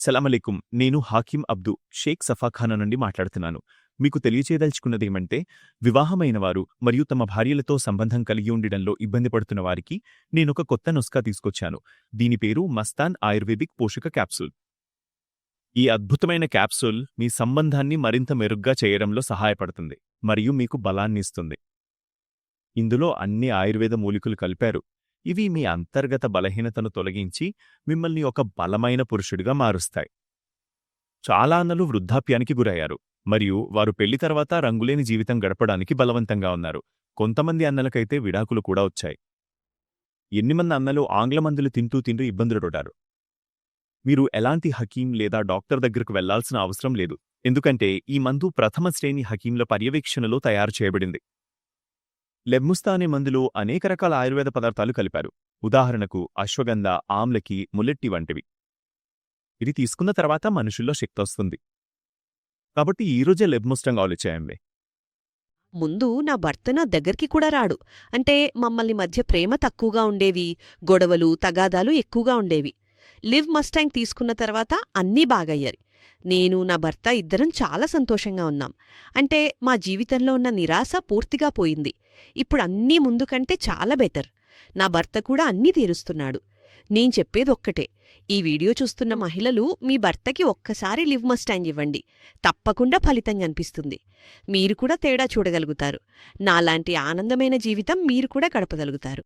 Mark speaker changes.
Speaker 1: సలామలేకుం. నేను హాకిం అబ్దు షేక్ సఫాఖానా నుండి మాట్లాడుతున్నాను. మీకు తెలియచేయదలుచుకున్నదేమంటే, వివాహమైన వారు మరియు తమ భార్యలతో సంబంధం కలిగి ఉండడంలో ఇబ్బంది పడుతున్న వారికి నేనొక కొత్త నుస్ఖా తీసుకొచ్చాను. దీని పేరు మస్తాన్ ఆయుర్వేదిక్ పోషక క్యాప్సూల్. ఈ అద్భుతమైన క్యాప్సూల్ మీ సంబంధాన్ని మరింత మెరుగ్గా చేయడంలో సహాయపడుతుంది మరియు మీకు బలాన్నిస్తుంది. ఇందులో అన్ని ఆయుర్వేద మూలికలు కలిపారు. ఇవి మీ అంతర్గత బలహీనతను తొలగించి మిమ్మల్ని ఒక బలమైన పురుషుడిగా మారుస్తాయి. చాలా అన్నలు వృద్ధాప్యానికి గురయ్యారు మరియు వారు పెళ్లి తర్వాత రంగులేని జీవితం గడపడానికి బలవంతంగా ఉన్నారు. కొంతమంది అన్నలకైతే విడాకులు కూడా వచ్చాయి. ఎన్నిమంది అన్నలు ఆంగ్ల మందులు తింటూ ఇబ్బందులు పడ్డారు. మీరు ఎలాంటి హకీం లేదా డాక్టర్ దగ్గరకు వెళ్లాల్సిన అవసరం లేదు, ఎందుకంటే ఈ మందు ప్రథమ శ్రేణి హకీంల పర్యవేక్షణలో తయారు చేయబడింది. లెబ్ముస్తా అనే మందులో అనేక రకాల ఆయుర్వేద పదార్థాలు కలిపారు. ఉదాహరణకు అశ్వగంధ, ఆమ్లకి, ముల్లెట్టి వంటివి. ఇది తీసుకున్న తర్వాత మనుషుల్లో శక్తి వస్తుంది. కాబట్టి ఈరోజే లెబ్ముస్టంగ్ ఆలోచేయండి.
Speaker 2: ముందు నా భర్త నా దగ్గరికి కూడా రాడు. అంటే మమ్మల్ని మధ్య ప్రేమ తక్కువగా ఉండేవి, గొడవలు తగాదాలు ఎక్కువగా ఉండేవి. లివ్ మస్టాంగ్ తీసుకున్న తర్వాత అన్నీ బాగయ్యాయి. నేను నా భర్త ఇద్దరం చాలా సంతోషంగా ఉన్నాం. అంటే మా జీవితంలో ఉన్న నిరాశ పూర్తిగా పోయింది. ఇప్పుడు అన్నీ ముందు కంటే చాలా బెటర్. నా భర్త కూడా అన్నీ తీరుస్తున్నాడు. నేను చెప్పేదొక్కటే, ఈ వీడియో చూస్తున్న మహిళలు మీ భర్తకి ఒక్కసారి లివ్ మస్టాంగ్ ఇవ్వండి. తప్పకుండా ఫలితం కనిపిస్తుంది. మీరు కూడా తేడా చూడగలుగుతారు. నాలాంటి ఆనందమైన జీవితం మీరు కూడా గడపగలుగుతారు.